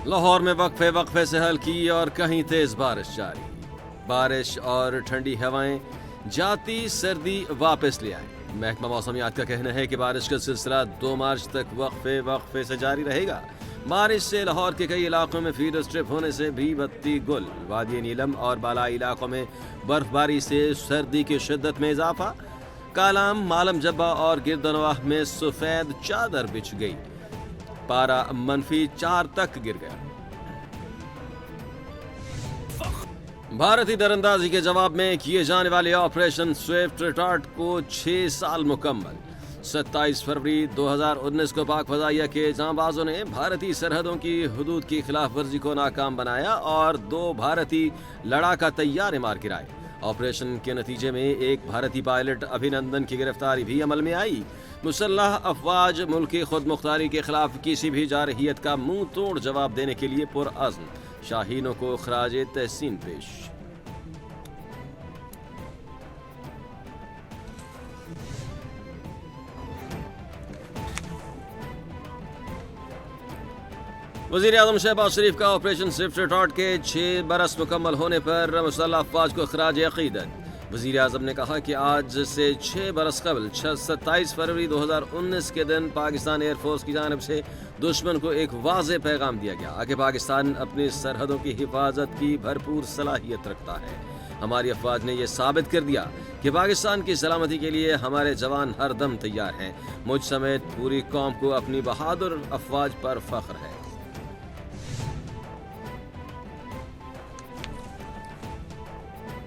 लाहौर में वक्फे वक्फे से हल्की और कहीं तेज बारिश जारी। बारिश और ठंडी हवाएं जाती सर्दी वापस ले आई। महकमा मौसमियात का कहना है कि बारिश का सिलसिला 2 मार्च तक वक्फे वक्फे से जारी रहेगा। बारिश से लाहौर के कई इलाकों में फीडर स्ट्रिप होने से भी बत्ती गुल। वादी नीलम और बालाई इलाकों में बर्फबारी से सर्दी की शिद्दत में इजाफा। कालाम, मालम जब्बा और गिरदनवाह में सफेद चादर बिछ गई। पारा -4 तक गिर गया। भारतीय दरअंदाजी के जवाब में किए जाने वाले ऑपरेशन स्विफ्ट रिटार्ट को 6 साल मुकम्मल। 27 फरवरी 2019 को पाक फजाइया के जांबाजों ने भारतीय सरहदों की हुदूद की खिलाफ वर्जी को नाकाम बनाया और 2 भारतीय लड़ाका तैयारे मार गिराए। ऑपरेशन के नतीजे में एक भारतीय पायलट अभिनंदन की गिरफ्तारी भी अमल में आई। मुसल्लह अफवाज मुल्क की खुद मुख्तारी के खिलाफ किसी भी जारहियत का मुंह तोड़ जवाब देने के लिए पुरअज़्म। शाहीनों को खराजे तहसीन पेश। वज़ीर आज़म शहबाज शरीफ का ऑपरेशन स्विफ्ट रिटार्ट के 6 बरस मुकम्मल होने पर मुसल्लह अफवाज को खराज अक़ीदत। वज़ीर आज़म ने कहा कि आज से 6 बरस कबल 27 फरवरी 2019 के दिन पाकिस्तान एयरफोर्स की जानिब से दुश्मन को एक वाज़ेह पैगाम दिया गया कि पाकिस्तान अपनी सरहदों की हिफाजत की भरपूर सलाहियत रखता है। हमारी अफवाज ने यह साबित कर दिया कि पाकिस्तान की सलामती के लिए हमारे जवान हर दम तैयार हैं। मुझ समेत पूरी कौम को अपनी बहादुर अफवाज पर फख्र है।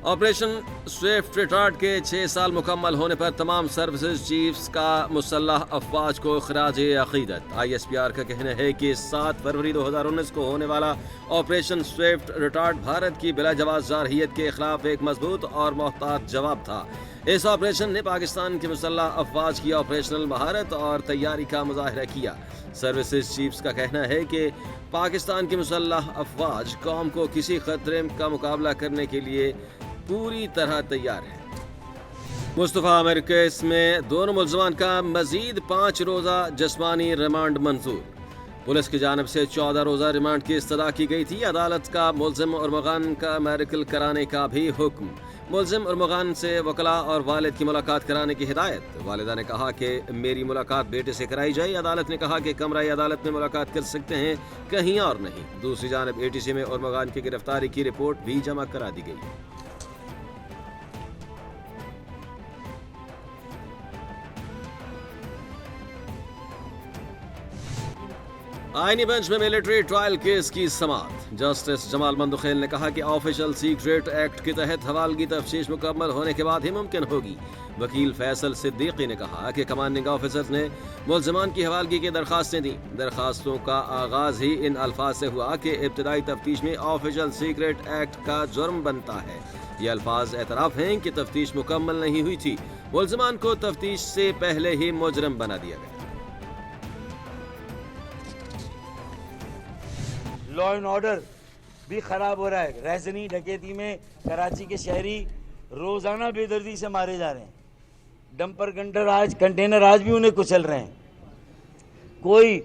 ऑपरेशन स्विफ्ट रिटार्ट के 6 साल मुकम्मल होने पर तमाम सर्विसेज चीफ्स का मुसल्लह अफवाज को खराज अक़ीदत। ISPR का कहना है कि 7 फरवरी 2019 को होने वाला ऑपरेशन स्विफ्ट रिटार्ट भारत की बिलाजवाज़ जारहियत के खिलाफ एक मजबूत और मोहतात जवाब था। इस ऑपरेशन ने पाकिस्तान की मुसल्लह अफवाज की ऑपरेशनल महारत और तैयारी का मुजाहिरा किया। सर्विसेज चीफ्स का कहना है कि पाकिस्तान की मुसल्लह अफवाज कौम को किसी खतरे का मुकाबला करने के लिए पूरी तरह तैयार है। मुस्तफ़ा अमीर केस में दोनों मुल्ज़मान का मजीद 5 रोज़ा जिस्मानी रिमांड मंजूर। पुलिस की जानिब से 14 रोज़ा रिमांड की इस्तदा की गई थी। अदालत का मुल्ज़िम उर्मगान का मेडिकल कराने का भी हुक्म। मुल्ज़िम उर्मगान से वकला और वालिद की मुलाकात कराने की हिदायत। वालिदा ने कहा कि मेरी मुलाकात बेटे से कराई जाए। अदालत ने कहा कि कमरा अदालत में मुलाकात कर सकते हैं, कहीं और नहीं। दूसरी जानिब ATC में उर्मगान की गिरफ्तारी की रिपोर्ट भी जमा करा दी गई। आईनी बेंच में मिलिट्री ट्रायल केस की समाअत। जस्टिस जमाल मंदुखेल ने कहा कि ऑफिशियल सीक्रेट एक्ट के तहत हवालगी तफ्तीश मुकम्मल होने के बाद ही मुमकिन होगी। वकील फैसल सिद्दीकी ने कहा कि कमांडिंग ऑफिसर्स ने मुल्ज़िमान की हवालगी की दरखास्तें दी। दरखास्तों का आगाज ही इन अल्फाज से हुआ कि इब्तदाई तफ्तीश में ऑफिशियल सीक्रेट एक्ट का जुर्म बनता है। ये अल्फाज एतराफ़ हैं कि तफ्तीश मुकम्मल नहीं हुई थी। मुल्ज़िमान को तफ्तीश से पहले ही मुजरम बना दिया गया। लॉ एंड ऑर्डर भी खराब हो रहा है। रहजनी डकैती में कराची के शहरी रोजाना बेदर्दी से मारे जा रहे हैं। डंपर कंटेनर आज भी उन्हें कुचल रहे हैं। कोई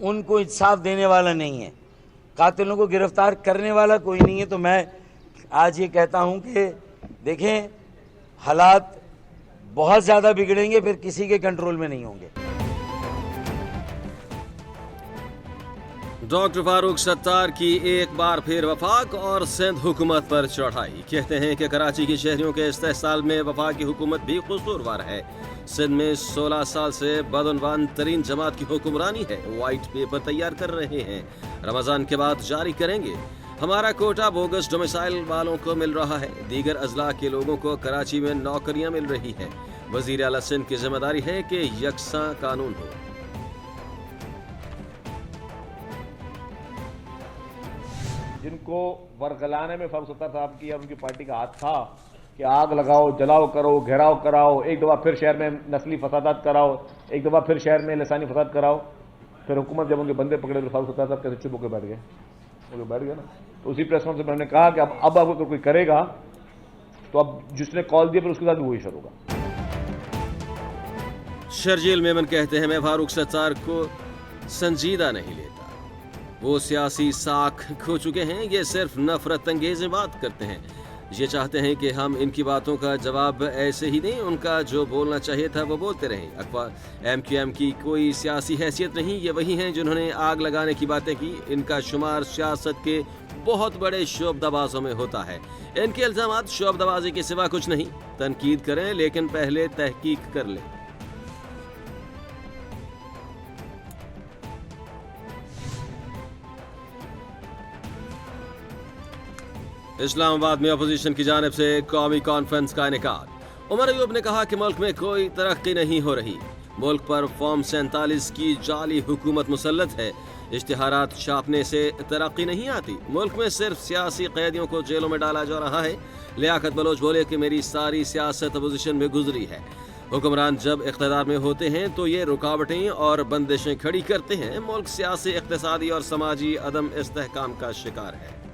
उनको इंसाफ देने वाला नहीं है। कातिलों को गिरफ्तार करने वाला कोई नहीं है। तो मैं आज ये कहता हूं कि देखें, हालात बहुत ज़्यादा बिगड़ेंगे, फिर किसी के कंट्रोल में नहीं होंगे। डॉक्टर फारूक सत्तार की एक बार फिर वफाक और सिंध हुकूमत पर चढ़ाई। कहते हैं कि कराची के शहरियों के इस्तेहसाल में वफाक की हुकूमत भी कसूरवार है। सिंध में 16 साल से बदउनवान तरीन जमात की हुक्मरानी है। वाइट पेपर तैयार कर रहे हैं, रमजान के बाद जारी करेंगे। हमारा कोटा बोगस डोमिसाइल वालों को मिल रहा है। दीगर अजला के लोगों को कराची में नौकरियां मिल रही हैं। वजीर आला सिंध की जिम्मेदारी है कि यकसा कानून हो। जिनको वरगलाने में फारूक सत्तार साहब की और उनकी पार्टी का हाथ था कि आग लगाओ, जलाओ करो, घेराव कराओ, एक दफ़ा फिर शहर में नस्ली फसादात कराओ, एक दफ़ा फिर शहर में लसानी फसाद कराओ, फिर हुकूमत जब उनके बंदे पकड़े तो फारूक सत्तार साहब कैसे चुप होकर बैठ गए? वो बैठ गए ना। तो उसी प्रेस कॉन्फ्रेंस में उन्होंने कहा कि अब अगर कोई करेगा तो अब जिसने कॉल दिया फिर उसके साथ भी वही शुरू होगा। शर्जील मेमन कहते हैं, मैं फारूक सत्तार को संजीदा नहीं लेता। वो सियासी साख खो चुके हैं। ये सिर्फ नफरत अंगेज बात करते हैं। ये चाहते हैं कि हम इनकी बातों का जवाब ऐसे ही दें। उनका जो बोलना चाहिए था वो बोलते रहें। MQM की कोई सियासी हैसियत नहीं। ये वही हैं जिन्होंने आग लगाने की बातें की। इनका शुमार सियासत के बहुत बड़े शोबदबाजों में होता है। इनके इल्जामात शोबदबाजी के सिवा कुछ नहीं। तनकीद करें लेकिन पहले तहकीक कर लें। इस्लामाबाद में अपोजिशन की जानिब से कौमी कॉन्फ्रेंस का इनेकाद। उमर अयूब ने कहा कि मुल्क में कोई तरक्की नहीं हो रही। मुल्क पर फॉर्म 47 की जाली हुकूमत मुसल्लत है। इश्तिहारात छापने से तरक्की नहीं आती। मुल्क में सिर्फ सियासी कैदियों को जेलों में डाला जा रहा है। लियाकत बलोच बोले कि मेरी सारी सियासत अपोजिशन में गुजरी है। हुक्मरान जब इख्तिदार में होते हैं तो ये रुकावटें और बंदिशें खड़ी करते हैं। मुल्क सियासी, इक़्तिसादी और समाजी अदम इस्तेहकाम का शिकार है।